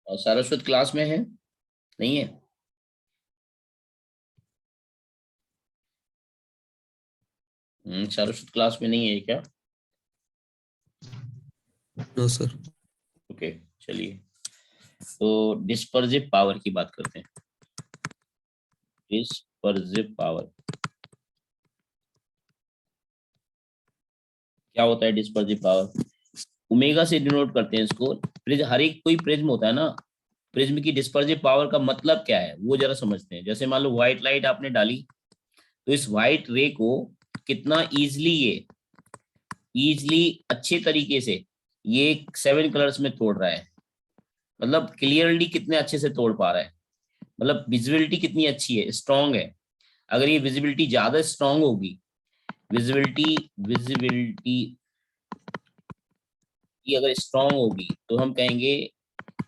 और सारस्वत क्लास में है? नहीं है? सारस्वत क्लास में नहीं है क्या? No sir. ओके, चलिए तो डिस्पर्सिव पावर की बात करते हैं। डिस्पर्सिव पावर क्या होता है? डिस्पर्सिव पावर ओमेगा से डिनोट करते हैं इसको। प्रिज्म, हर एक कोई प्रिज्म होता है ना, प्रिज्म की डिस्पर्सिव पावर का मतलब क्या है वो जरा समझते हैं। जैसे मान लो व्हाइट लाइट आपने डाली, तो इस व्हाइट रे को कितना इजली अच्छे तरीके से ये 7 कलर्स में तोड़ रहा है। मतलब क्लियरली कितने अच्छे से तोड़ पा रहा है, मतलब विजिबिलिटी कितनी अच्छी है, स्ट्रांग है। अगर ये विजिबिलिटी ज्यादा स्ट्रांग होगी, विजिबिलिटी की अगर स्ट्रांग होगी, तो हम कहेंगे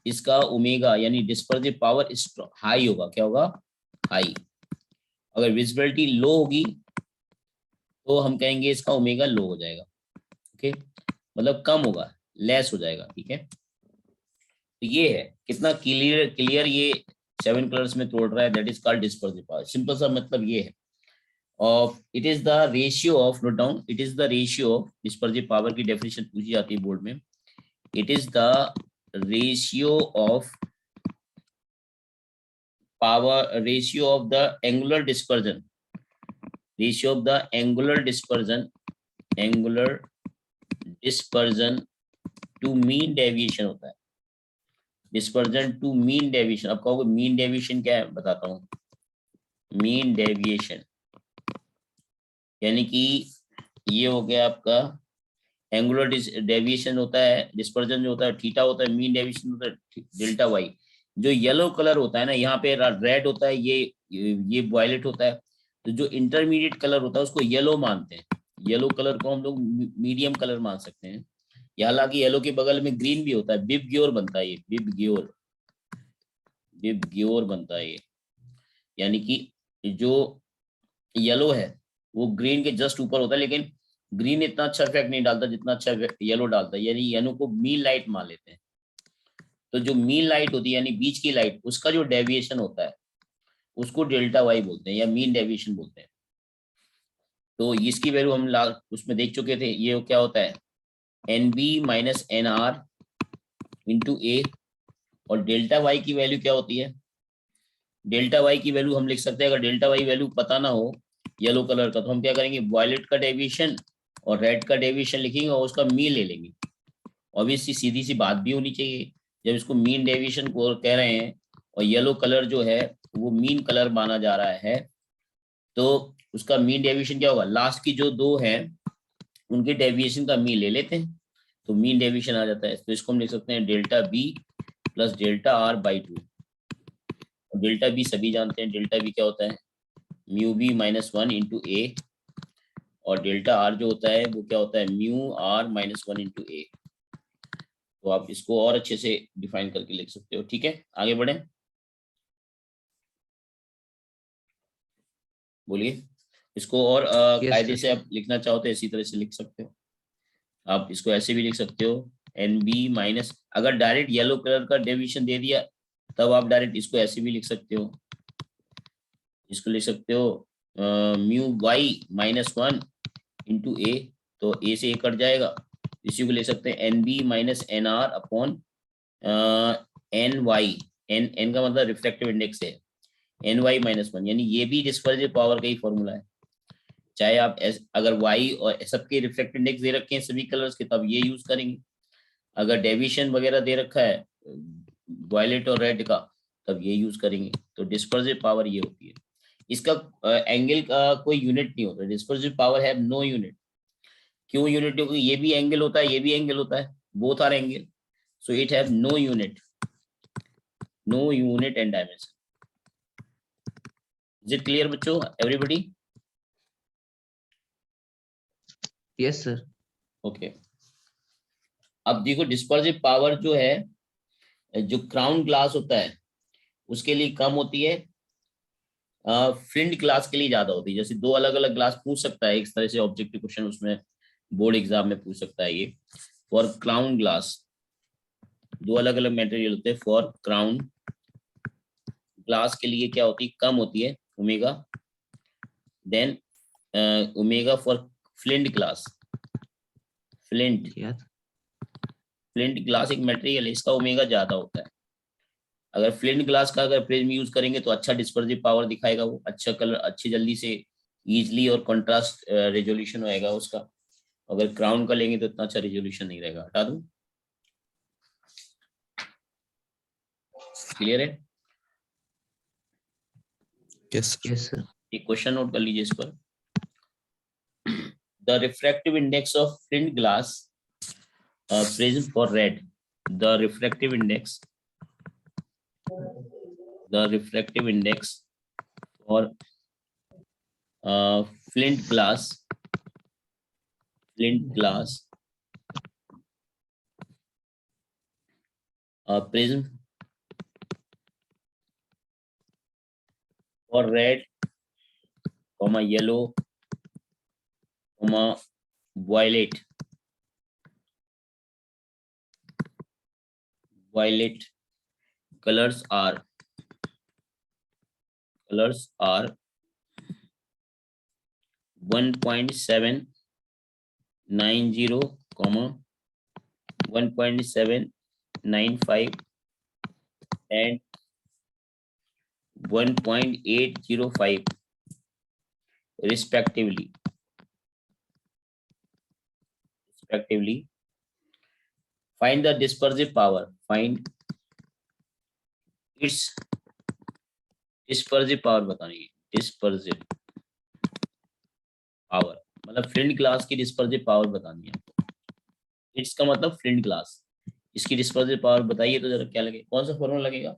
इसका ओमेगा यानी डिस्पर्सिव पावर हाई होगा। क्या होगा? हाई। अगर विजिबिलिटी लो होगी, तो हम कहेंगे इसका ओमेगा लो हो जाएगा। ओके, मतलब कम होगा, लेस हो जाएगा। ठीक है, तो ये है कितना क्लियर क्लियर ये 7 कलर्स में तोड़ रहा है, that is called dispersive power. Simple सा मतलब ये है। और it is the ratio of, note down, it is the ratio of dispersive power की डेफिनेशन पूछी जाती है बोर्ड में। It is the ratio of power, ratio of the angular dispersion, ratio of the angular dispersion to mean deviation होता है। Dispersion to mean deviation, अब कहोगे mean deviation क्या है, बताता हूँ। मीन डेविएशन यानी कि ये हो गया आपका एंगुलर डेविएशन होता है, डिस्पर्जन जो होता है थीटा होता है, मीन डेविएशन होता है डेल्टा वाई। जो येलो कलर होता है ना, यहाँ पे रेड होता है, ये वायलेट होता है। तो जो इंटरमीडिएट कलर होता है उसको येलो मानते हैं। येलो कलर को हम लोग मीडियम कलर मान सकते हैं। हालांकि येलो के बगल में ग्रीन भी होता है, बिबग्योर बनता है, ये बिबग्योर बनता है ये। यानी कि जो येलो है वो ग्रीन के जस्ट ऊपर होता है, लेकिन ग्रीन इतना अच्छा इफेक्ट नहीं डालता जितना अच्छा येलो डालता है। यानी येलो को मीन लाइट मान लेते हैं। तो जो मीन लाइट होती है यानी बीच की लाइट, उसका जो डेविएशन होता है उसको डेल्टा वाई बोलते हैं या मीन डेविएशन बोलते हैं। तो इसकी वैल्यू हम उसमें देख चुके थे। ये क्या होता है? N B minus N R into A. और डेल्टा वाई की वैल्यू क्या होती है? डेल्टा वाई की वैल्यू हम लिख सकते हैं, अगर डेल्टा वाई वैल्यू पता ना हो येलो कलर का, तो हम क्या करेंगे, वायलेट का डेविएशन और रेड का डेविएशन लिखेंगे और उसका मीन ले लेंगे। ऑब्वियसली सीधी सी बात भी होनी चाहिए, जब इसको मीन डेविएशन को कह रहे हैं और येलो कलर जो है वो मीन कलर माना जा रहा है, तो उसका मीन डेविएशन क्या होगा? लास्ट की जो दो है उनके डेविएशन का मीन ले लेते हैं, तो मीन डेविएशन आ जाता है। तो इसको हम लिख सकते हैं delta B plus delta R by 2। Delta B सभी जानते हैं, डेल्टा बी क्या होता है? Mu B minus 1 into A. और डेल्टा आर जो होता है वो क्या होता है? म्यू आर माइनस 1 इंटू ए। तो आप इसको और अच्छे से डिफाइन करके लिख सकते हो। ठीक है, आगे बढ़े, बोलिए। इसको और यस कायदे सर। से आप लिखना चाहो तो इसी तरह से लिख सकते हो। आप इसको ऐसे भी लिख सकते हो, एन बी माइनस, अगर डायरेक्ट येलो कलर का डेविएशन दे दिया तब आप डायरेक्ट इसको ऐसे भी लिख सकते हो। इसको लिख सकते हो म्यू वाई माइनस 1 इंटू ए। तो ए से ए कट जाएगा। इसी को लिख सकते हैं N B minus N R upon N Y. N का मतलब रिफ्लेक्टिव इंडेक्स है, एन वाई माइनस 1। यानी ये भी डिस्पर्सिव पावर का ही फॉर्मूला है। चाहे आप अगर वाई और सबके रिफ्लेक्टिव इंडेक्स दे रखे हैं सभी कलर्स के, तब ये यूज करेंगे। अगर डेविएशन वगैरह दे रखा है वायलेट और रेड का, तब ये यूज करेंगे। तो डिस्पर्सिव पावर ये होती है। इसका एंगल का कोई यूनिट नहीं होता। डिस्पर्सिव पावर है नो यूनिट। क्यों यूनिट? क्योंकि ये भी एंगल होता है, ये भी एंगल होता है, both are angle, so it have no unit, no unit and dimension. Is it clear बच्चों, एवरीबॉडी? Yes sir. ओके, अब देखो डिस्पर्सिव पावर जो है, जो क्राउन ग्लास होता है उसके लिए कम होती है, फ्रिंड ग्लास के लिए ज्यादा होती है। जैसे दो अलग अलग ग्लास पूछ सकता है, एक तरह से ऑब्जेक्टिव क्वेश्चन उसमें बोर्ड एग्जाम में पूछ सकता है ये। फॉर क्राउन ग्लास, दो अलग अलग मटेरियल होते हैं। फॉर क्राउन ग्लास के लिए क्या होती है, कम होती है omega, then omega for flint glass. Flint flint glass एक मटेरियल है, इसका ओमेगा ज्यादा होता है। अगर फ्लिंट ग्लास का अगर प्रिज्म यूज करेंगे तो अच्छा डिस्पर्सिव पावर दिखाएगा, वो अच्छा कलर अच्छी जल्दी से इजीली और कंट्रास्ट रेजोल्यूशन होएगा उसका। अगर क्राउन का लेंगे तो इतना अच्छा रेजोल्यूशन नहीं रहेगा। हटा दूं, क्लियर है? Yes, sir. Yes, sir. एक क्वेश्चन नोट कर लीजिए इस पर। The refractive index of flint glass prism for red. The refractive index for flint glass prism for red, yellow, violet colors are 1.790, 1.795 and 1.805 respectively. Find the dispersive power. Find its dispersive power बतानी है। dispersive power मतलब flint glass की dispersive power बतानी है आपको। It's का मतलब flint glass, इसकी डिस्पर्सिव पावर बताइए तो जरा क्या लगे, कौन सा फॉर्मूला लगेगा?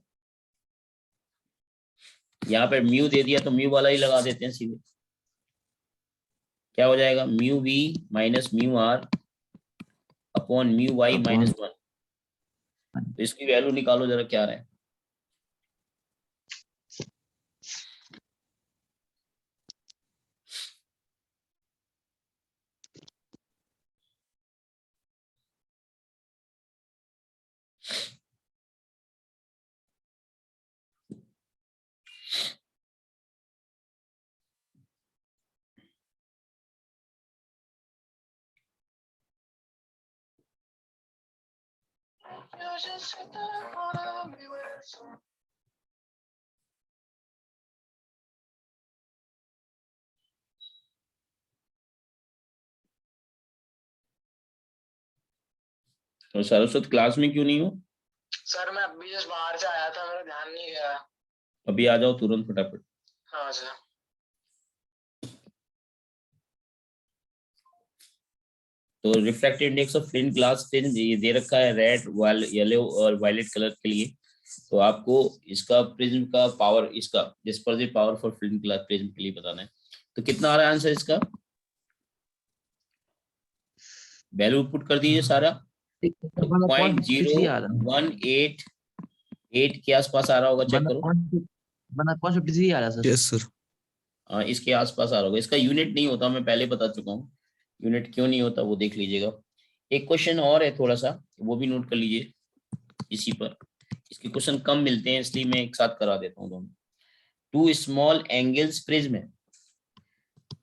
यहाँ पे म्यू दे दिया तो म्यू वाला ही लगा देते हैं सीधे। क्या हो जाएगा, mu V minus mu R upon mu Y minus 1। तो इसकी वैल्यू निकालो जरा क्या रहे। तो सरस्वत क्लास में क्यों नहीं हो? सर मैं अभी जस्ट बाहर से आया था, मेरा ध्यान नहीं गया। अभी आ जाओ तुरंत फटाफट। हाँ सर। तो refractive index of flint glass ये दे रखा है रेड, येलो और वायलेट कलर के लिए। तो आपको इसका प्रिज्म का पावर, इसका dispersive power for flint glass prism के लिए बताना है। तो कितना आ रहा है आंसर इसका? वैल्यू पुट कर दीजिए सारा। तो 0.0188 के आसपास आ रहा होगा, चेक करो। 153 आ रहा सर। Yes sir. हाँ इसके आसपास आ रहा होगा। इसका यूनिट नहीं होता, मैं पहले बता चुका हूँ। यूनिट क्यों नहीं होता वो देख लीजिएगा। एक क्वेश्चन और है थोड़ा सा, वो भी नोट कर लीजिए इसी पर। इसके क्वेश्चन कम मिलते हैं इसलिए मैं एक साथ करा देता हूँ दोनों। टू स्मॉल एंगल्स प्रिज्म है,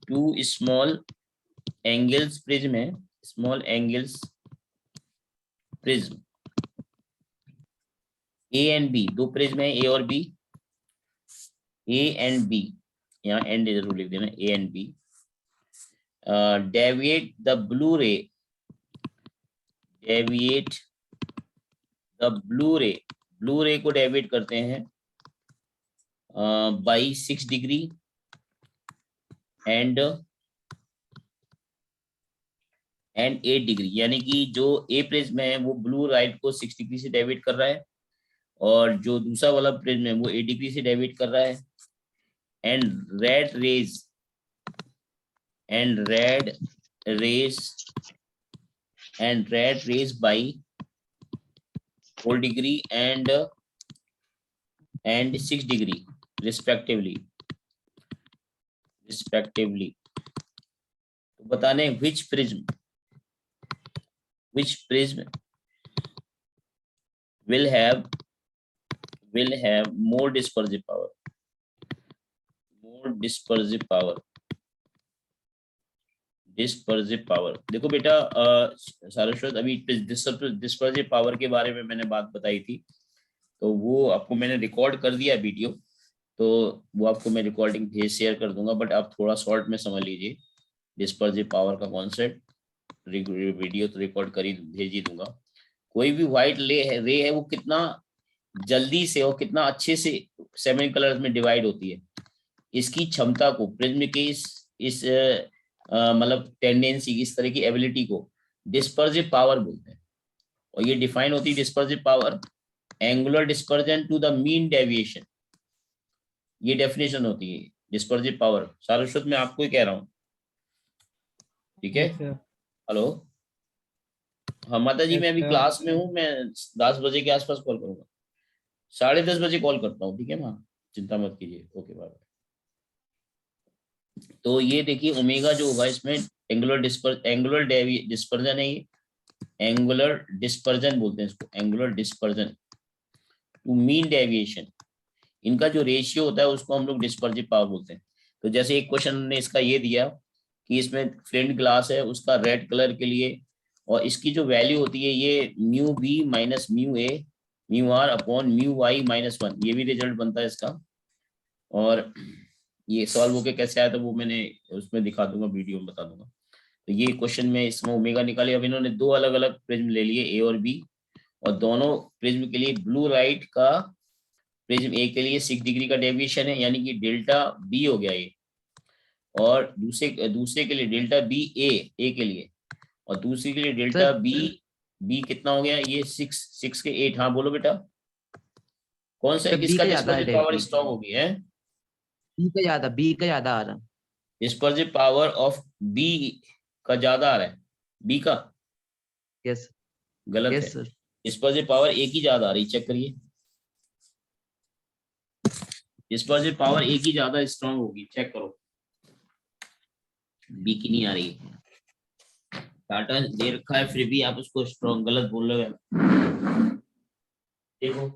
टू स्मॉल एंगल्स प्रिज्म है, small angles prism A and B, दो प्रिज्म है ए और बी, ए एंड बी, यहाँ एंड जरूर लिख देना, A and B. Deviate the blue ray, deviate the blue ray, blue ray को डेविएट करते हैं बाई 6 डिग्री एंड 8 डिग्री। यानी कि जो ए प्रिज्म है वो ब्लू लाइट को 6 डिग्री से डेविएट कर रहा है, और जो दूसरा वाला प्रिज्म है वो 8 डिग्री से डेविएट कर रहा है। And red rays, and red rays by 4 degree and 6 degree respectively। तो बताने which prism will have more dispersive power. Dispersive power. देखो बेटा सारस्वत, अभी डिस्पर्सिव पावर के बारे में मैंने बात बताई थी, तो वो आपको मैंने रिकॉर्ड कर दिया वीडियो, तो वो आपको मैं रिकॉर्डिंग भेज शेयर कर दूंगा, बट आप थोड़ा शॉर्ट में समझ लीजिए डिस्पर्सिव पावर का कॉन्सेप्ट। वीडियो तो रिकॉर्ड कर ही भेज ही दूंगा। कोई भी व्हाइट रे है वो कितना जल्दी से और कितना अच्छे से 7 कलर्स में डिवाइड होती है, इसकी क्षमता को, प्रिज्म के इस मतलब टेंडेंसी, इस तरह की एबिलिटी को डिस्पर्सिव पावर बोलते हैं। और ये डिफाइन होती है dispersive power, angular dispersion to the mean deviation, ये डेफिनेशन होती है डिस्पर्सिव पावर। सारस्वत मैं आपको ही कह रहा हूँ, ठीक है? हेलो, हाँ माता जी, मैं अभी क्लास में हूँ, मैं 10 बजे के आसपास कॉल करूंगा, 10:30 बजे कॉल करता हूँ, ठीक है माँ, चिंता मत कीजिए, ओके बाय। तो ये देखिए ओमेगा जो होगा इसमें एंगुलर डिस्पर्जन है, ये एंगुलर डिस्पर्जन बोलते हैं इसको, angular dispersion to mean deviation, इनका जो रेशियो होता है उसको हम लोग डिस्पर्सिव पावर बोलते हैं। तो जैसे एक क्वेश्चन ने इसका ये दिया कि इसमें फ्लिंट ग्लास है, उसका रेड कलर के लिए, और इसकी जो वैल्यू होती है ये mu B minus mu A mu R upon mu Y minus 1, ये भी रिजल्ट बनता है इसका। और ये सॉल्व होके कैसे आया था वो मैंने उसमें दिखा दूंगा, वीडियो में बता दूंगा। तो ये क्वेश्चन में इसमें ओमेगा निकाले। अब इन्होंने 2 अलग अलग प्रिज्म ले लिए, ए और बी, और दोनों प्रिज्म के लिए ब्लू लाइट का प्रिज्म ए के लिए 6 डिग्री का डेविएशन है, यानी कि डेल्टा बी हो गया ये, और दूसरे के लिए डेल्टा बी ए के लिए, और दूसरे के लिए डेल्टा बी कितना हो गया ये 6 के 8। हाँ बोलो बेटा, कौन सा किसका डिस्पर्सिव पावर स्ट्रांग होगी है? बी का ज्यादा आ रहा है। डिस्पर्सिव पावर ऑफ बी का ज्यादा आ रहा है, बी का? यस गलत है, सर। डिस्पर्सिव पावर ए की ज्यादा आ रही, चेक करिए, डिस्पर्सिव पावर ए की ज्यादा स्ट्रांग होगी, चेक करो, बी की नहीं आ रही है। डाटा दे रखा है फिर भी आप उसको स्ट्रांग गलत बोल रहे हो। देखो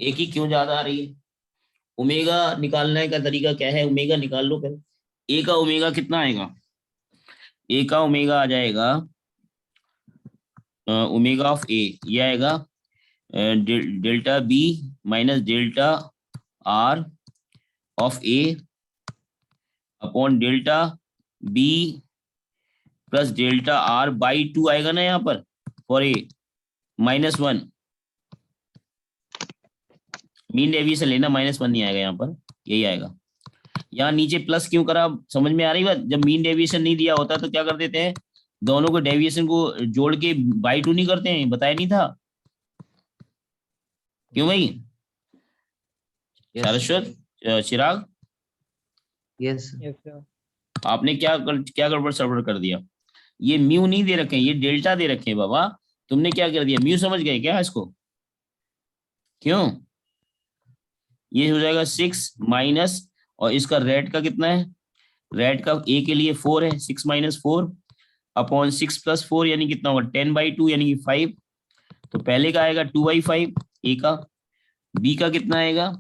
ए की क्यों ज्यादा आ रही है? ओमेगा निकालने का तरीका क्या है? ओमेगा निकाल लो पहले। ए का ओमेगा कितना आएगा? ए का ओमेगा आ जाएगा ओमेगा ऑफ ए, ये आएगा delta B minus delta R of A upon delta B plus delta R by 2 आएगा ना यहाँ पर for A minus 1। Mean deviation लेना, -1 नहीं आएगा यहाँ पर, यही आएगा। यहाँ नीचे प्लस क्यों करा, समझ में आ रही बात? जब मीन डेविएशन नहीं दिया होता तो क्या कर देते हैं, दोनों को डेविएशन को जोड़ के बाई 2 नहीं करते हैं, बताया नहीं था? क्यों भाई? सारस्वत, चिराग, यस आपने क्या गड़बड़ सड़बड़ कर दिया? ये म्यू नहीं दे रखे हैं, ये डेल्टा दे रखे हैं बाबा, तुमने क्या कर दिया, म्यू समझ गए क्या इसको? क्यों? ये हो जाएगा 6 माइनस, और इसका रेड का कितना है, रेड का ए के लिए 4 है, 6 माइनस 4 अपॉन 6 प्लस 4 यानी कितना होगा 10/2 यानी कि 5। तो पहले का आएगा 2/5 ए का। बी का कितना आएगा?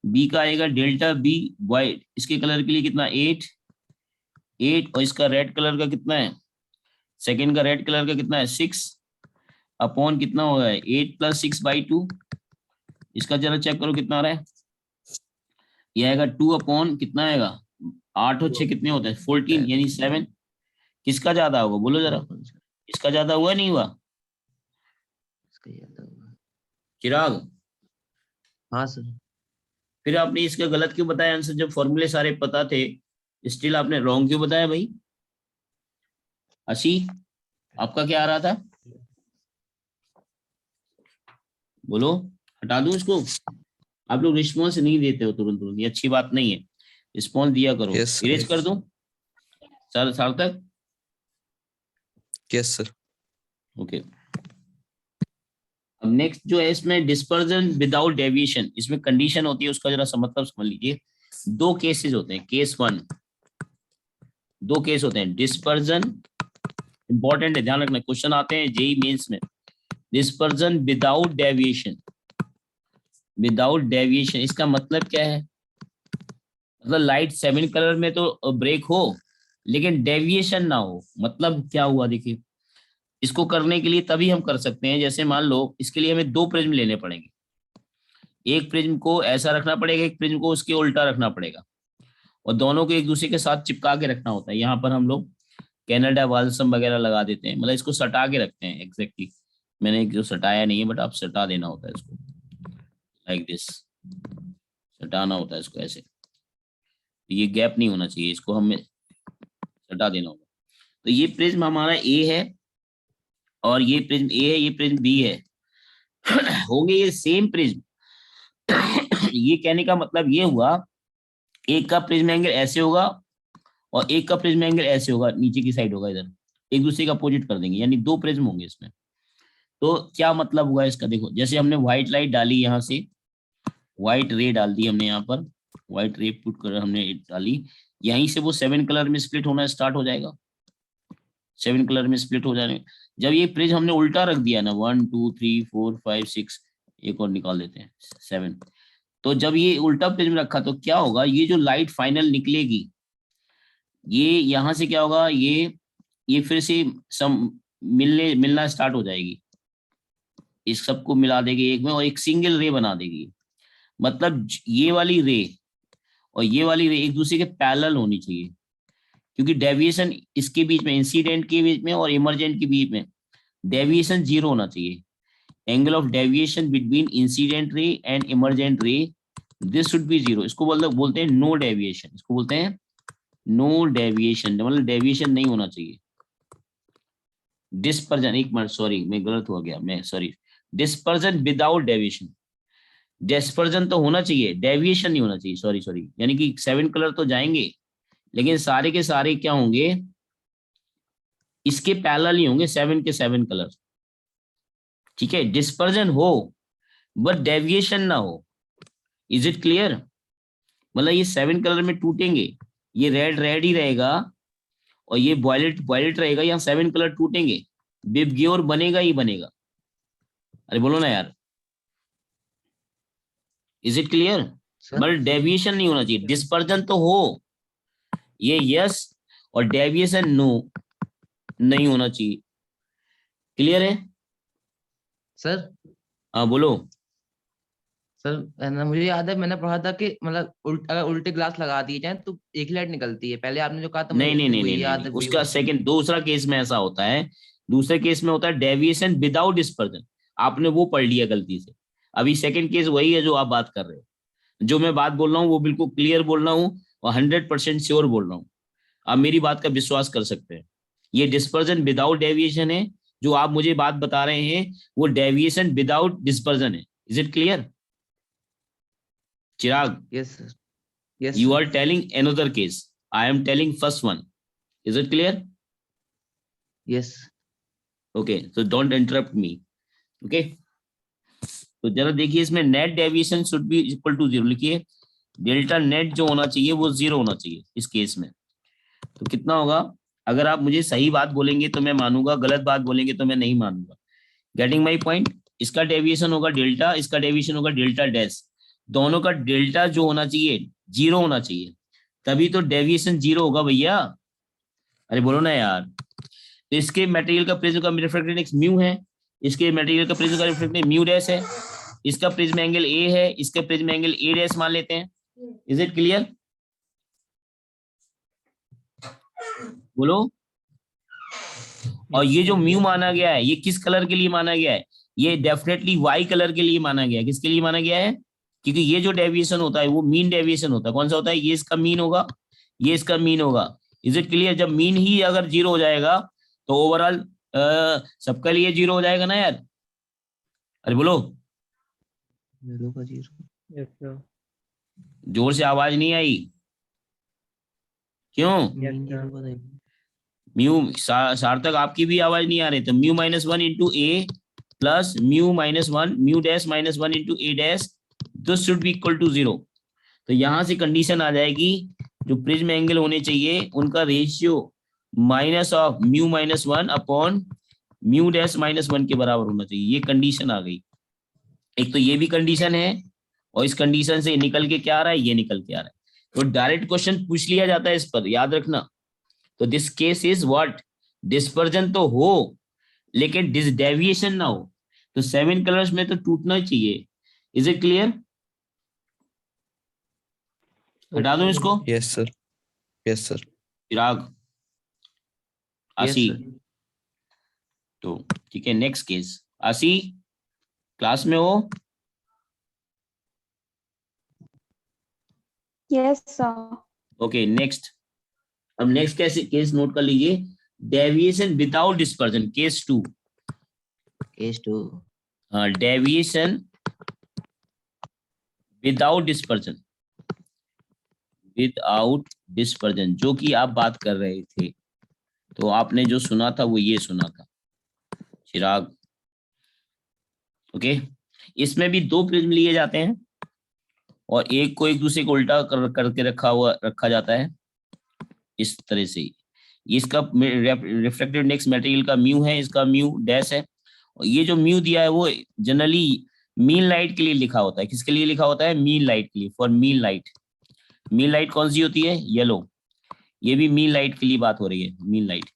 बी का आएगा डेल्टा बी वाइट, इसके कलर के लिए कितना 8 और इसका रेड कलर का कितना है, सेकेंड का रेड कलर का कितना है 6 अपॉन कितना होगा 8 + 6/2। इसका जरा चेक करो कितना आ रहा है, ये आएगा 2 अपॉन कितना आएगा 8 और 6 कितने होते हैं 14 यानी 7। किसका ज्यादा होगा बोलो जरा, इसका ज्यादा हुआ नहीं हुआ? चिराग, हाँ सर। फिर आपने इसका गलत क्यों बताया आंसर, जब फॉर्मूले सारे पता थे, स्टिल आपने रॉन्ग क्यों बताया भाई? असी, आपका क्या आ रहा था बोलो, हटा दूं इसको? आप लोग रिस्पॉन्स नहीं देते हो तुरंत, ये अच्छी बात नहीं है, रिस्पॉन्स दिया करो। इरेज कर दूं सार्थक? Yes sir. ओके, अब नेक्स्ट जो है इसमें डिस्पर्जन विदाउट डेविएशन, इसमें कंडीशन होती है, उसका जरा मतलब समझ लीजिए। 2 केसेस होते हैं, केस 1, 2 केस होते हैं। डिस्पर्जन इंपॉर्टेंट है, ध्यान रखना, क्वेश्चन आते हैं जेई मेंस में। Dispersion without deviation, without deviation इसका मतलब क्या है? मतलब लाइट 7 कलर में तो ब्रेक हो लेकिन डेविएशन ना हो, मतलब क्या हुआ देखिए। इसको करने के लिए तभी हम कर सकते हैं, जैसे मान लो इसके लिए हमें 2 प्रिज्म लेने पड़ेंगे, एक प्रिज्म को ऐसा रखना पड़ेगा, एक प्रिज्म को उसके उल्टा रखना पड़ेगा, और दोनों को एक दूसरे के साथ चिपका के रखना होता है। यहाँ पर हम लोग कैनेडा वाल्सम वगैरह लगा देते हैं, मतलब इसको सटा के रखते हैं एग्जैक्टली। मैंने एक जो सटाया नहीं है, बट आप सटा देना होता है इसको, लाइक दिस, सटाना होता है इसको ऐसे, ये गैप नहीं होना चाहिए, इसको हमें सटा देना होगा। तो ये प्रिज्म हमारा ए है और ये प्रिज्म ए है, ये प्रिज्म बी है होंगे ये सेम प्रिज्म ये कहने का मतलब ये हुआ, एक का प्रिज्म एंगल ऐसे होगा और एक का प्रिज्म एंगल ऐसे होगा, नीचे की साइड होगा, इधर एक दूसरे का अपोजिट कर देंगे, यानी 2 प्रिज्म होंगे इसमें। तो क्या मतलब हुआ इसका, देखो जैसे हमने व्हाइट लाइट डाली, यहाँ से व्हाइट रे डाल दी हमने, यहाँ पर व्हाइट रे पुट कर हमने डाली, यहीं से वो 7 कलर में स्प्लिट होना स्टार्ट हो जाएगा, 7 कलर में स्प्लिट हो जाने। जब ये प्रिज्म हमने उल्टा रख दिया ना, 1 2 3 4 5 6, एक और निकाल देते हैं 7, तो जब ये उल्टा प्रिज्म रखा तो क्या होगा, ये जो लाइट फाइनल निकलेगी, ये यहाँ से क्या होगा, ये फिर से मिलना स्टार्ट हो जाएगी, इस सबको मिला देगी एक में और एक सिंगल रे बना देगी। मतलब ये वाली रे और ये वाली रे एक दूसरे के पैरेलल होनी चाहिए, क्योंकि डेविएशन इसके बीच में, इंसिडेंट के बीच में और इमरजेंट के बीच में डेविएशन 0 होना चाहिए। Angle of deviation between incident ray and emergent ray, this should B 0। इसको बोलते हैं नो डेविएशन, इसको बोलते हैं नो डेविएशन, मतलब डेविएशन नहीं होना चाहिए। डिस्पर्जन, एक मिनट सॉरी मैं गलत हो गया, मैं sorry, dispersion without deviation, dispersion तो होना चाहिए, डेविएशन नहीं होना चाहिए, सॉरी, यानी कि 7 कलर तो जाएंगे लेकिन सारे के सारे क्या होंगे, इसके पैरेलल ही होंगे, 7 के 7 कलर, ठीक है। डिस्पर्जन हो बट डेविएशन ना हो, इज इट क्लियर? मतलब ये 7 कलर में टूटेंगे, ये रेड रेड ही रहेगा और ये वायलेट वायलेट रहेगा, यहाँ 7 कलर टूटेंगे, बिबग्योर बनेगा ही बनेगा। अरे बोलो ना यार, is it clear? But deviation नहीं होना चाहिए, डिस्पर्जन तो हो, ये यस, और डेविएशन नो नहीं होना चाहिए। क्लियर है सर? हाँ बोलो। सर है ना, मुझे याद है मैंने पढ़ा था कि मतलब अगर उल्टे ग्लास लगा दिए जाए तो एक लाइट निकलती है, पहले आपने जो कहा था नहीं नहीं नहीं नहीं, याद नहीं, है उसका सेकंड दूसरा केस में ऐसा होता है, दूसरे केस में होता है डेविएशन विदाउट डिस्पर्जन, आपने वो पढ़ लिया गलती से। अभी सेकंड केस वही है जो आप बात कर रहे हो, जो मैं बात बोल रहा हूँ वो बिल्कुल क्लियर बोल रहा हूँ और 100% श्योर बोल रहा हूँ, आप मेरी बात का विश्वास कर सकते हैं। ये डिस्पर्जन विदाउट डेविएशन है, जो आप मुझे बात बता रहे हैं वो डेविएशन विदाउट डिस्पर्जन है। Is it clear Chirag? Yes sir, yes You are telling another case, I am telling first one. Is it clear? Yes. Okay, so don't interrupt me. Okay, तो जरा देखिए इसमें net deviation should be equal to 0 लिखिए, delta net जो होना चाहिए वो 0 होना चाहिए इस केस में। तो कितना होगा, अगर आप मुझे सही बात बोलेंगे तो मैं मानूंगा, गलत बात बोलेंगे तो मैं नहीं मानूंगा। Getting my point? इसका डेविएशन होगा डेल्टा, इसका डेविएशन होगा डेल्टा डैश, दोनों का डेल्टा जो होना चाहिए 0 होना चाहिए, तभी तो डेविएशन 0 होगा भैया। अरे बोलो ना यार। तो इसके मटेरियल का प्रिज्म का रिफ्रैक्टिव इंडेक्स म्यू है, इसके मटेरियल का प्रिज्म का रिफ्रैक्टिव म्यू डैश है, इसका प्रिज्म एंगल ए है, इसका प्रिज्म एंगल ए डैश मान लेते हैं। Is it clear? बोलो। और ये जो म्यू माना गया है ये किस कलर के लिए माना गया है? ये डेफिनेटली वाई कलर के लिए माना गया है। किसके लिए माना गया है? क्योंकि ये जो डेविएशन होता है वो मीन डेविएशन होता है। कौन सा होता है? ये इसका मीन होगा, ये इसका मीन होगा। Is it clear? जब मीन ही अगर 0 हो जाएगा तो ओवरऑल सबका लिए 0 हो जाएगा ना यार। अरे बोलो। जोर से आवाज नहीं आई क्यों? म्यू सार्थक आपकी भी आवाज नहीं आ रही। तो mu -1 into A plus mu -1 mu dash -1 into A dash, this should be equal to 0। तो यहां से कंडीशन आ जाएगी जो प्रिज्म एंगल होने चाहिए उनका ratio minus of mu -1 upon mu dash -1 के बराबर होना चाहिए। ये कंडीशन आ गई। एक तो ये भी कंडीशन है और इस कंडीशन से निकल के क्या आ रहा है, ये निकल के आ रहा है। तो डायरेक्ट क्वेश्चन पूछ लिया जाता है इस पर, याद रखना। तो this case is what, dispersion तो हो लेकिन डेविएशन ना हो। तो 7 कलर्स में तो टूटना ही चाहिए। Is it clear? हटा दूं इसको? Yes sir, yes sir. Chirag, yes Ashi, sir. तो ठीक है। नेक्स्ट केस, आशी क्लास में हो? Yes, sir. Okay next. अब नेक्स्ट कैसे केस नोट कर लीजिए, deviation without dispersion, case 2। Case 2। हाँ, deviation without dispersion, without dispersion, जो कि आप बात कर रहे थे। तो आपने जो सुना था वो ये सुना था चिराग। ओके, इसमें भी 2 प्रिज्म लिए जाते हैं और एक को एक दूसरे को उल्टा करके रखा जाता है इस तरह से। इसका रिफ्रैक्टिव इंडेक्स मटेरियल का म्यू है, इसका म्यू डैश है। और ये जो म्यू दिया है वो जनरली मीन लाइट के लिए लिखा होता है। किसके लिए लिखा होता है? मीन लाइट के लिए, for mean light. Mean light कौन सी होती है? येलो। ये भी मीन लाइट के लिए बात हो रही है, मीन लाइट।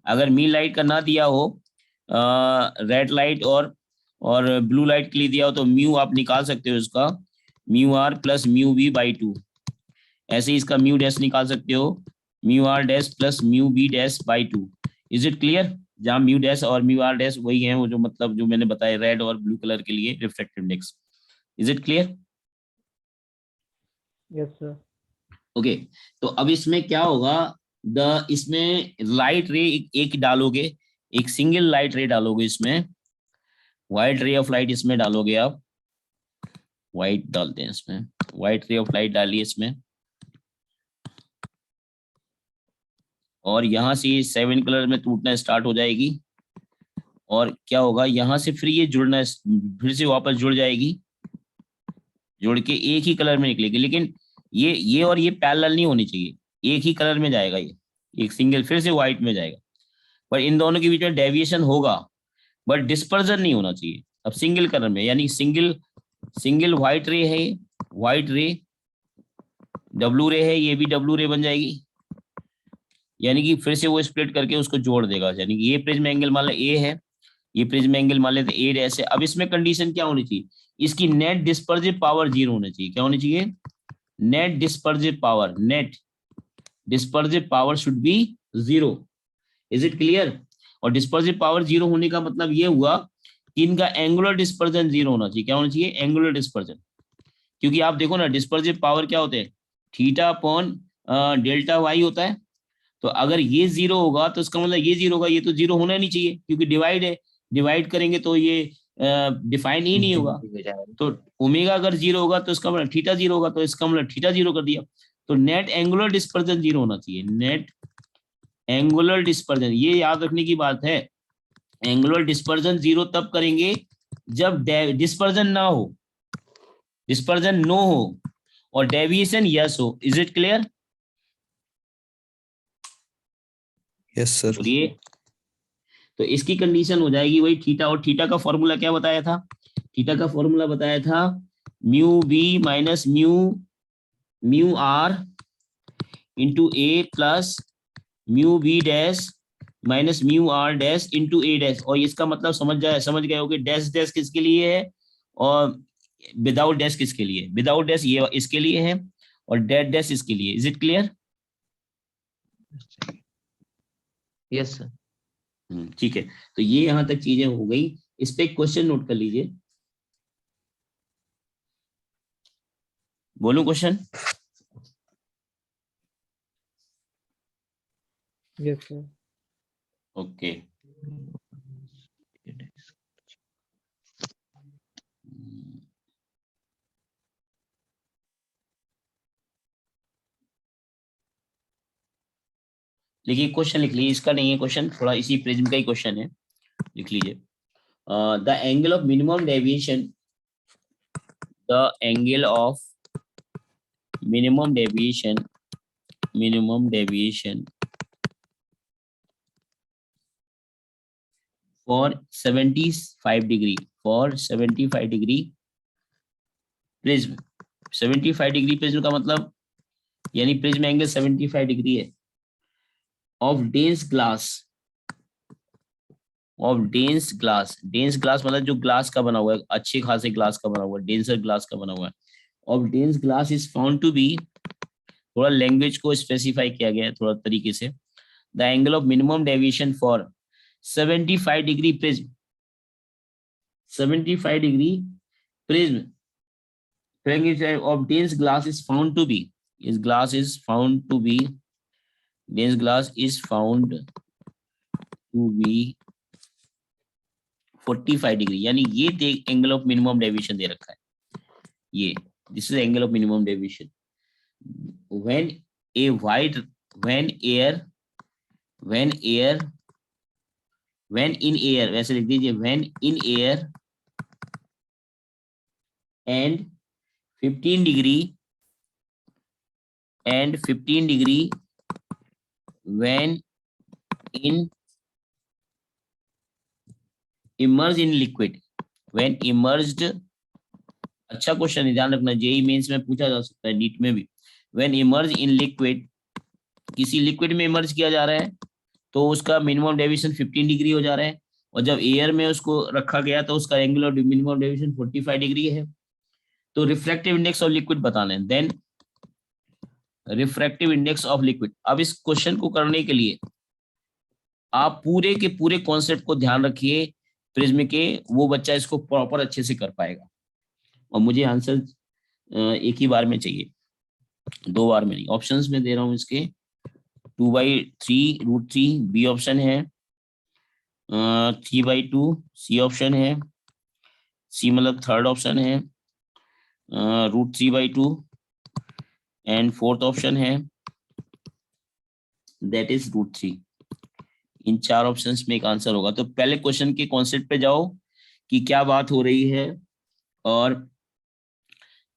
अगर मीन लाइट का ना दिया हो, रेड लाइट और ब्लू लाइट के लिए दिया हो, तो म्यू आप निकाल सकते हो इसका, mu R plus mu B by 2। ऐसे ही इसका म्यू डैश निकाल सकते हो, mu R dash plus mu B dash by 2। Is it clear? जहां म्यू डैश और म्यू आर डैश वही है, वो जो मतलब जो मैंने बताया रेड और ब्लू कलर के लिए refractive index. Is it clear? Yes sir. Okay, तो अब इसमें क्या होगा, इसमें लाइट रे एक डालोगे, एक सिंगल लाइट रे डालोगे इसमें, व्हाइट रे ऑफ लाइट इसमें डालोगे आप। व्हाइट डालते हैं इसमें, व्हाइट रे ऑफ लाइट डालिए इसमें। और यहां से 7 कलर में टूटना स्टार्ट हो जाएगी। और क्या होगा, यहां से फिर ये जुड़ना, फिर से वापस जुड़ जाएगी, जुड़ के एक ही कलर में निकलेगी। लेकिन ये और ये पैरेलल नहीं होनी चाहिए, एक ही कलर में जाएगा ये, एक सिंगल फिर से व्हाइट में जाएगा। पर इन दोनों के बीच में डेविएशन होगा, बट डिस्पर्जन नहीं होना चाहिए। अब सिंगल कलर में, यानी सिंगल व्हाइट रे है, व्हाइट रे, डब्लू रे है, ये भी डब्लू रे बन जाएगी। यानी कि फिर से वो स्प्लिट करके उसको जोड़ देगा। यानी कि ये प्रिज्म एंगल मान लो ए है, ये प्रिज्म एंगल मान लेते ए डैश है। अब इसमें कंडीशन क्या होनी चाहिए, इसकी नेट डिस्पर्सिव पावर 0 होनी चाहिए। क्या होनी चाहिए? Net dispersive power, net dispersive power should be 0। Is it clear? और डिस्पर्सिव पावर 0 होने का मतलब ये हुआ कि इनका एंगुलर डिस्पर्जन 0 होना चाहिए। क्या होना चाहिए? Angular dispersion. क्योंकि आप देखो ना, डिस्पर्सिव पावर क्या होते हैं, थीटा अपॉन डेल्टा वाई होता है। तो अगर ये 0 होगा तो इसका मतलब ये 0 होगा, ये तो 0 होना नहीं चाहिए क्योंकि डिवाइड है, डिवाइड करेंगे तो ये डिफाइन ही नहीं होगा। तो ओमेगा अगर 0 होगा तो इसका मतलब थीटा 0 होगा, तो इसका मतलब थीटा 0 कर दिया। तो नेट एंगुलर डिस्पर्जन 0 होना चाहिए, नेट एंगुलर डिस्पर्जन। ये याद रखने की बात है, एंगुलर डिस्पर्जन 0 तब करेंगे जब डिस्पर्जन ना हो, डिस्पर्जन नो हो और डेविएशन यस हो। Is it clear? Yes sir. बोलिए। तो इसकी कंडीशन हो जाएगी वही थीटा, और थीटा का फॉर्मूला क्या बताया था? थीटा का फॉर्मूला बताया था mu B minus mu R into A plus mu B dash minus mu R dash into A dash. और इसका मतलब समझ गए होगे, डैश डैश किसके लिए है और विदाउट डैश किसके लिए? विदाउट डैश ये इसके लिए है और डैश डैश इसके लिए। Is it clear? Yes sir. ठीक है, तो ये यहां तक चीजें हो गई। इस पे एक क्वेश्चन नोट कर लीजिए। बोलूं क्वेश्चन? Yes sir. ओके, देखिए क्वेश्चन लिख लीजिए, इसका नहीं है क्वेश्चन, थोड़ा इसी प्रिज्म का ही क्वेश्चन है, लिख लीजिए। The angle of minimum deviation, the angle of minimum deviation for 75 degree, for 75 degree prism. 75 degree prism का मतलब यानी प्रिज्म एंगल 75 डिग्री है of dense glass, of dense glass. Dense glass मतलब जो ग्लास का बना हुआ है, अच्छे खासे ग्लास का बना हुआ है, डेंसर ग्लास का बना हुआ है। Of dense glass is found to be, थोड़ा लैंग्वेज को स्पेसिफाई किया गया है थोड़ा तरीके से। The angle of minimum deviation for 75 degree prism, 75 degree prism of dense glass is found to be, is glass is found to be, dense glass is found to be 45 degree. यानी ये angle of minimum deviation दे रखा है, ये this is angle of minimum deviation when a white, when in air, वैसे लिख दीजिए when in air and 15 degree and 15 degree when in immersed in liquid, when immersed, अच्छा question है, ध्यान रखना, जेई मेंस में पूछा जा सकता है, नीट में भी। when immersed in liquid, किसी लिक्विड में इमर्ज किया जा रहा है तो उसका मिनिमम डेविएशन 15 डिग्री हो जा रहा है, और जब एयर में उसको रखा गया तो उसका angle of minimum deviation 45 degree है। तो रिफ्रैक्टिव इंडेक्स ऑफ लिक्विड बताना है, then refractive index of liquid. अब इस क्वेश्चन को करने के लिए आप पूरे के पूरे कॉन्सेप्ट को ध्यान रखिए प्रिज्म के, वो बच्चा इसको प्रॉपर अच्छे से कर पाएगा। और मुझे आंसर एक ही बार में चाहिए, 2 बार में नहीं। ऑप्शंस में दे रहा हूं इसके 2/3 बी ऑप्शन है, 3/2 सी ऑप्शन है, सी मतलब थर्ड ऑप्शन है, √3/2 एंड फोर्थ ऑप्शन है दैट इज √3। इन 4 ऑप्शंस में एक आंसर होगा। तो पहले क्वेश्चन के कॉन्सेप्ट पे जाओ कि क्या बात हो रही है, और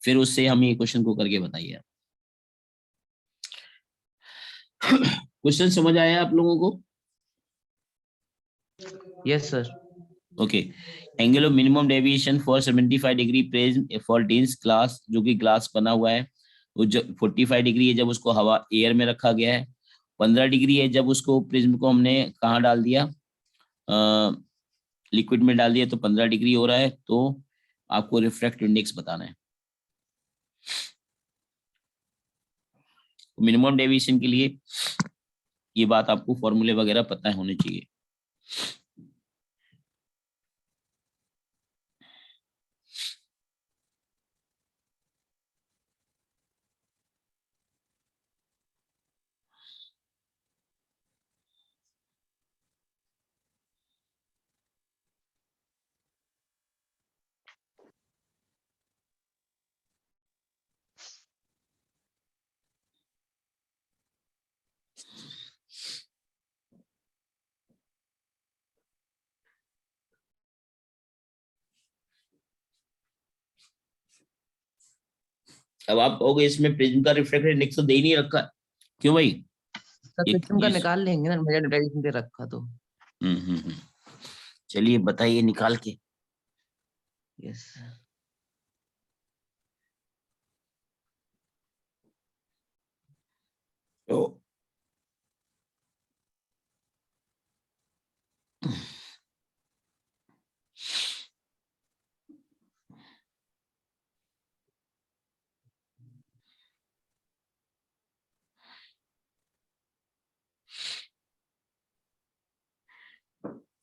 फिर उससे हम ये क्वेश्चन को करके बताइए। क्वेश्चन समझ आया आप लोगों को? Yes sir. Okay, angle of minimum deviation for 75 degree prism for dense glass, जो कि ग्लास बना हुआ है, वो जो 45 डिग्री है जब उसको हवा एयर में रखा गया है, 15 डिग्री है जब उसको प्रिज्म को हमने कहाँ डाल दिया, लिक्विड में डाल दिया, तो 15 डिग्री हो रहा है। तो आपको रिफ्रैक्टिव इंडेक्स बताना है। मिनिमम डेविएशन के लिए ये बात आपको फॉर्मूले वगैरह पता होने चाहिए। अब आप कहोगे इसमें प्रिज्म का रिफ्रैक्टिव इंडेक्स तो दे ही नहीं रखा, क्यों भाई? सर प्रिज्म का निकाल लेंगे ना, मेरा डेविएशन दे रखा तो। चलिए बताइए निकाल के। यस तो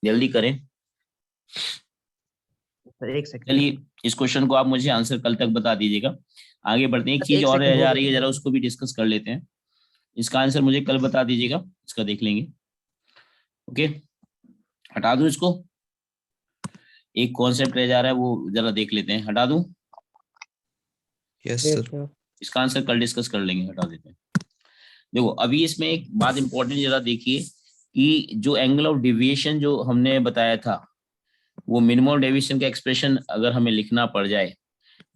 जल्दी करें। सर एक सेकंड। चलिए इस क्वेश्चन को आप मुझे आंसर कल तक बता दीजिएगा। आगे बढ़ते हैं, एक सर, चीज एक और सेकंड रह जा होल्ड रही है, करिए। जरा उसको भी डिस्कस कर लेते हैं। इसका आंसर मुझे कल बता दीजिएगा, इसका देख लेंगे। ओके, हटा दूं इसको, एक कॉन्सेप्ट रह जा रहा है वो जरा देख लेते हैं। हटा दूं? Yes sir. इसका आंसर कल डिस्कस कर लेंगे, हटा देते हैं। देखो अभी इसमें एक बात इंपॉर्टेंट जरा देखिए कि जो एंगल ऑफ डेविएशन जो हमने बताया था, वो मिनिमम डेविएशन का एक्सप्रेशन अगर हमें लिखना पड़ जाए,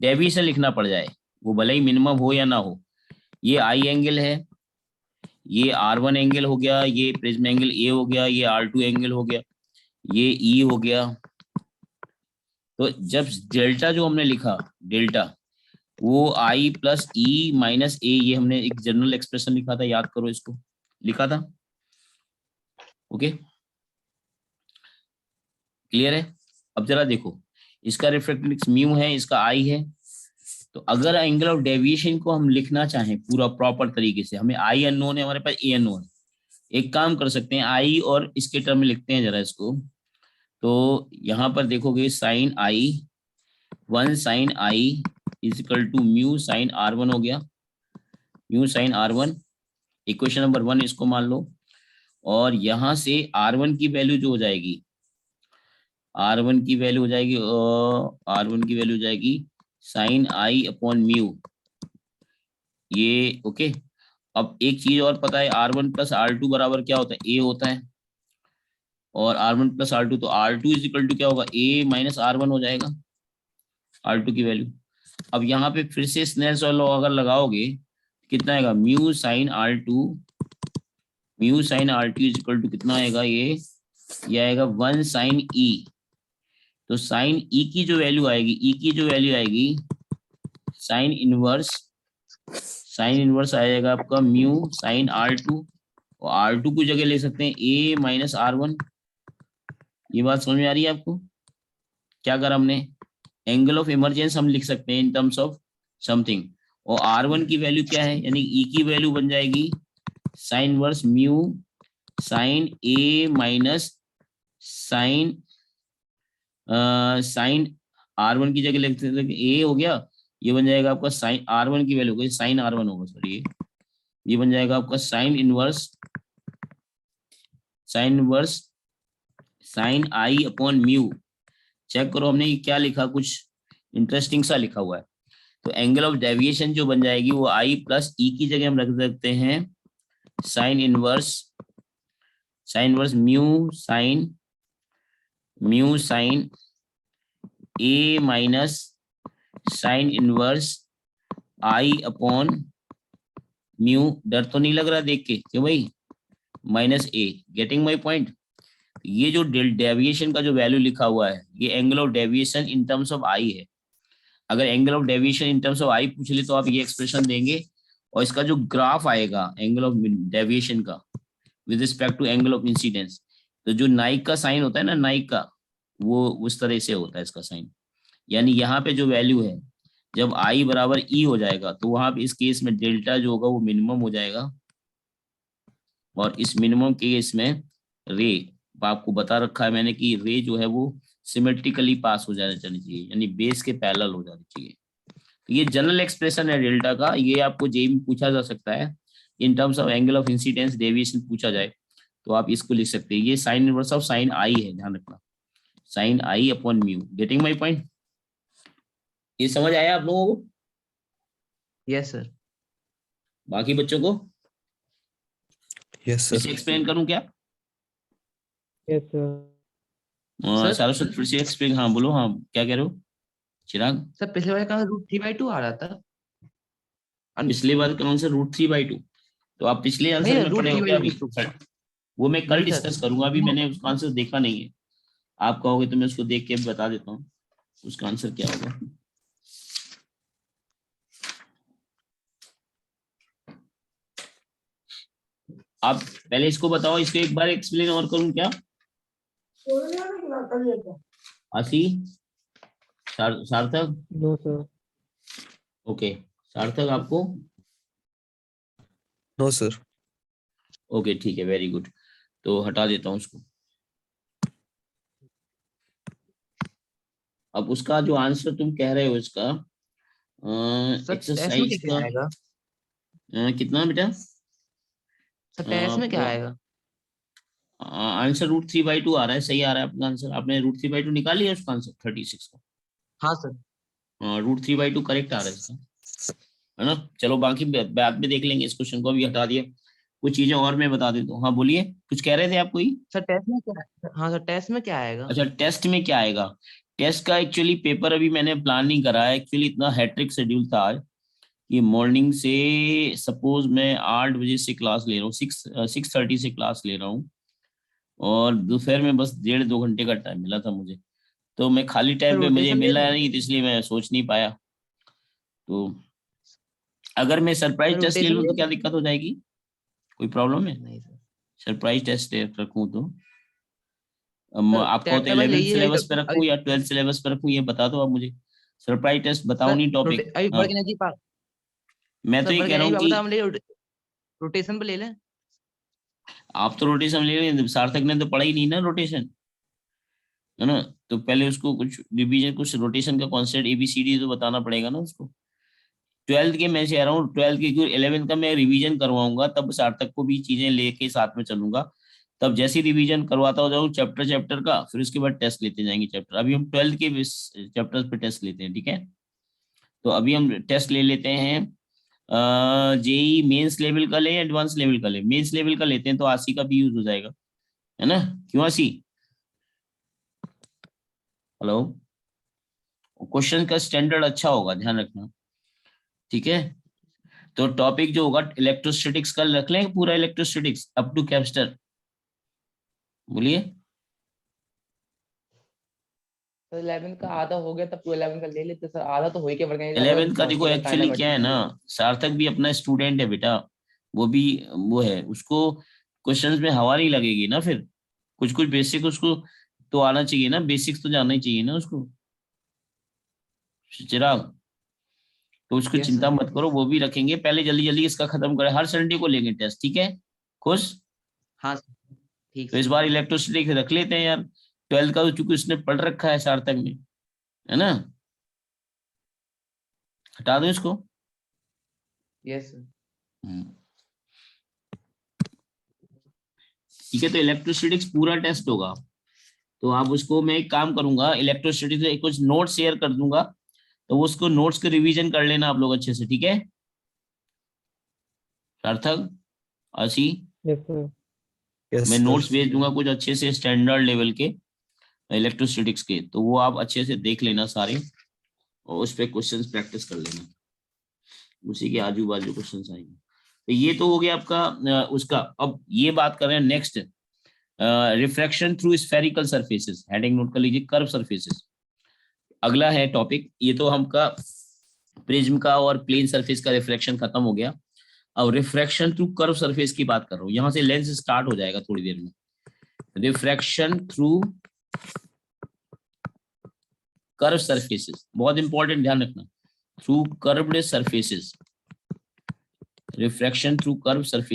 डेविएशन लिखना पड़ जाए, वो भले ही मिनिमम हो या ना हो, ये आई एंगल है, ये R1 एंगल हो गया, ये प्रिज्म एंगल ए हो गया, ये R2 एंगल हो गया, ये ई हो गया। तो जब डेल्टा जो हमने लिखा डेल्टा, वो आई प्लस ई माइनस ए, ये हमने एक जनरल एक्सप्रेशन लिखा था, याद करो इसको, लिखा था। ओके, क्लियर है? अब जरा देखो, इसका रिफ्रैक्टिव इंडेक्स म्यू है, इसका आई है। तो अगर एंगल ऑफ डेविएशन को हम लिखना चाहें पूरा प्रॉपर तरीके से, हमें आई अननोन है, हमारे पास ए अननोन है, एक काम कर सकते हैं, आई और इसके टर्म में लिखते हैं जरा इसको। तो यहाँ पर देखोगे sine I, 1 sine I is equal to mu sine R1 हो गया, mu sine R1, equation number 1 इसको मान लो। और यहाँ से R1 की वैल्यू जो हो जाएगी, R1 की वैल्यू हो जाएगी, R1 की वैल्यू हो जाएगी साइन आई अपॉन म्यू, ये ओके। अब एक चीज और पता है, R1 प्लस R2 बराबर क्या होता है, A होता है। और R1 प्लस R2, तो R2 इज इक्वल टू क्या होगा, A माइनस R1 हो जाएगा, R2 की वैल्यू। अब यहाँ पे फिर से स्नेल्स लॉ अगर लगाओगे, कितना आएगा, mu sine R2, mu sine R2 is equal to कितना आएगा, ये आएगा 1 साइन E। तो साइन E की जो वैल्यू आएगी, E की जो वैल्यू आएगी साइन इनवर्स आएगा आपका म्यू साइन R2, और R2 को जगह ले सकते हैं A माइनस R1। ये बात समझ में आ रही है आपको? क्या करा हमने, एंगल ऑफ इमरजेंस हम लिख सकते हैं इन टर्म्स ऑफ समथिंग, और R1 की वैल्यू क्या है, यानी E की वैल्यू बन जाएगी sine inverse mu sine A minus sine sine R1 की जगह लिख सकते हैं A हो गया, ये बन जाएगा आपका साइन R1 की वैल्यू, साइन R1 होगा, सॉरी ये बन जाएगा आपका sine inverse sine I upon mu. Check करो हमने ये क्या लिखा, कुछ इंटरेस्टिंग सा लिखा हुआ है। तो एंगल ऑफ डेविएशन जो बन जाएगी वो आई प्लस ई की जगह हम रख सकते हैं साइन इनवर्स म्यू साइन ए माइनस साइन इनवर्स आई अपॉन म्यू। डर तो नहीं लग रहा देख के, क्यों भाई, minus A, getting my point. ये जो डेविएशन का जो वैल्यू लिखा हुआ है, ये angle of deviation in terms of I है। अगर angle of deviation in terms of I पूछ ले तो आप ये एक्सप्रेशन देंगे, और इसका जो ग्राफ आएगा एंगल ऑफ डेविएशन का with respect to angle of incidence, तो जो नाइक का साइन होता है ना, नाइक का, वो उस तरह से होता है इसका साइन। यानी यहाँ पे जो वैल्यू है, जब आई बराबर ई हो जाएगा, तो वहां पे इस केस में डेल्टा जो होगा वो मिनिमम हो जाएगा, और इस मिनिमम केस में रे, आपको बता रखा है मैंने कि रे जो है वो सिमेट्रिकली पास हो जाना चाहिए, यानी बेस के पैरेलल हो जाना चाहिए। तो ये जनरल एक्सप्रेशन है डेल्टा का, ये आपको जेई में पूछा जा सकता है in terms of angle of incidence deviation पूछा जाए तो आप इसको लिख सकते हैं। ये sine inverse of sine I है, ध्यान रखना, sine I upon mu. Getting my point? ये समझ आया आप लोगों को? Yes sir. बाकी बच्चों को Yes, फिर sir. से एक्सप्लेन करूं क्या? Yes sir. सारस्वत फिर से एक्सप्लेन, हाँ बोलो, हाँ क्या कह रहे हो चिराग? सर पिछले बार कहाँ √3/2 आ रहा था? पिछली बार कौन सा √3/2? तो आप पिछले आंसर में पढ़े हो क्या अभी? वो मैं कल नहीं सर। डिस्कस करूंगा, अभी मैंने उसका आंसर देखा नहीं है। आप कहोगे तो मैं उसको देख के बता देता हूँ उसका आंसर क्या होगा। आप पहले इसको बताओ, इसको एक बार एक्सप्लेन और करूं क्या? आशी, सार्थक, नो सर। ओके, सार्थक आपको, No, sir. ओके ठीक है, वेरी गुड। तो हटा देता हूँ उसको। अब उसका जो आंसर तुम कह रहे हो इसका एक्सरसाइज का आएगा कितना बेटा? सर, टेस्ट में क्या आएगा? आंसर √3/2 आ रहा है, सही आ रहा है आपका आंसर। आपने √3/2 निकाल लिया उसका आंसर 36 का? हाँ सर। √3/2 करेक्ट आ रहा है इसका, है ना। चलो बाकी बाद में देख लेंगे, इस क्वेश्चन को भी हटा दिया। कुछ चीजें और मैं बता देता हूँ। हाँ बोलिए, कुछ कह रहे थे आप कोई? सर टेस्ट में क्या? हाँ सर, टेस्ट में क्या आएगा? अच्छा, टेस्ट में क्या आएगा? टेस्ट का एक्चुअली पेपर अभी मैंने प्लान नहीं करा है, एक्चुअली इतना हैट्रिक शेड्यूल था आज कि मॉर्निंग से सपोज मैं 8 बजे से क्लास ले रहा हूँ, 6:30 से क्लास ले रहा हूँ, और दोपहर में बस 1.5-2 घंटे का टाइम मिला था मुझे, तो मैं खाली टाइम पे मुझे रोटेशन ले मिला लें? नहीं, तो इसलिए मैं सोच नहीं पाया। तो अगर मैं सरप्राइज टेस्ट ले रोटेशन लूँ ले तो क्या लें? दिक्कत हो जाएगी? कोई प्रॉब्लम है? नहीं सर। सरप्राइज टेस्ट रखूँ तो सर आपको तो चैप्टर वाइज 11th यही है सिलेबस पे रखूँ या 12th सिलेबस पे रखूँ, ये बता दो आप मुझे। सरप्राइज टेस्ट बताओ सर नहीं टॉपिक। अभी हाँ, वर्क एनर्जी मैं तो सर ये वर्क कह रहा एनर्जी हूँ पापा कि हम ले रोटेशन पे ले लें? आप तो रोटेशन ले रहे हैं, सार्थक ने तो पढ़ा ही नहीं ना रोटेशन, है ना? तो पहले उसको कुछ डिवीजन, कुछ रोटेशन का कॉन्सेप्ट ABCD तो बताना पड़ेगा ना उसको। 12th के मैं कह रहा हूँ, 12th के, क्योंकि 11th का मैं रिवीजन करवाऊंगा, तब सार्थक को भी चीजें लेके साथ में चलूंगा। तब जैसे रिवीजन करवाता हो जाऊँ चैप्टर चैप्टर का, फिर उसके बाद टेस्ट लेते जाएंगे चैप्टर। अभी हम 12th के चैप्टर पे टेस्ट लेते हैं, ठीक है? तो अभी हम टेस्ट ले लेते हैं। जेई मेंस लेवल का ले, एडवांस लेवल का ले? मेंस लेवल का लेते हैं तो 80 का भी यूज हो जाएगा, है ना? क्यों 80? हेलो, क्वेश्चन का स्टैंडर्ड अच्छा होगा, ध्यान रखना, ठीक है? तो टॉपिक जो होगा इलेक्ट्रोस्टैटिक्स का रख लें, पूरा इलेक्ट्रोस्टैटिक्स अप टू कैपेसिटर, बोलिए। सर 11 का आधा हो गया तब तो 11 का ले लेते सर, आधा तो हो ही के वर्क एनर्जी 11th का पहुंच देखो ही गया एक्चुअली क्या है काइनेमेटिक्स ना, भी। सार्थक भी अपना स्टूडेंट है बेटा, वो भी वो है, उसको क्वेश्चंस में हवा नहीं लगेगी ना फिर। कुछ कुछ बेसिक उसको तो आना चाहिए ना, बेसिक्स तो जानना ही चाहिए ना उसको, चिराग। तो उसको यस चिंता सर। मत करो, वो भी रखेंगे, पहले जल्दी जल्दी इसका खत्म करें, हर संडे को लेंगे टेस्ट, ठीक है? खुश? हाँ सर, ठीक तो इस सर। बार इलेक्ट्रोसिटी रख लेते हैं यार, 12th का तो चूंकि उसने पढ़ रखा है सार्थक ने, है ना? हटा दो इसको। Yes sir. हम्म, ठीक है, तो इलेक्ट्रोस्टैटिक्स पूरा टेस्ट होगा। तो आप उसको, मैं एक काम करूंगा, इलेक्ट्रोस्टैटिक्स से कुछ नोट शेयर कर दूंगा, तो वो उसको नोट्स के रिवीजन कर लेना आप लोग अच्छे से, ठीक है? सार्थक, आशी, Yes, sir. Yes, मैं sir. नोट्स भेज दूंगा कुछ अच्छे से स्टैंडर्ड लेवल के इलेक्ट्रोस्टैटिक्स के, तो वो आप अच्छे से देख लेना सारे, और उस पर क्वेश्चंस प्रैक्टिस कर लेना, उसी के आजू बाजू क्वेश्चंस आएंगे। तो ये तो हो गया आपका उसका। अब ये बात कर रहे हैं next, refraction through spherical surfaces, heading note कर लीजिए, कर्व सरफेसेस अगला है टॉपिक। ये तो हमका प्रिज्म का और प्लेन सरफेस का रिफ्रैक्शन खत्म हो गया। अब रिफ्रैक्शन थ्रू कर्व सरफेस की बात कर रहा हूँ, यहां से लेंस स्टार्ट हो जाएगा थोड़ी देर में। रिफ्रैक्शन थ्रू कर्व सरफेसेस, बहुत इंपॉर्टेंट, ध्यान रखना, through curved surfaces, refraction through curve surface.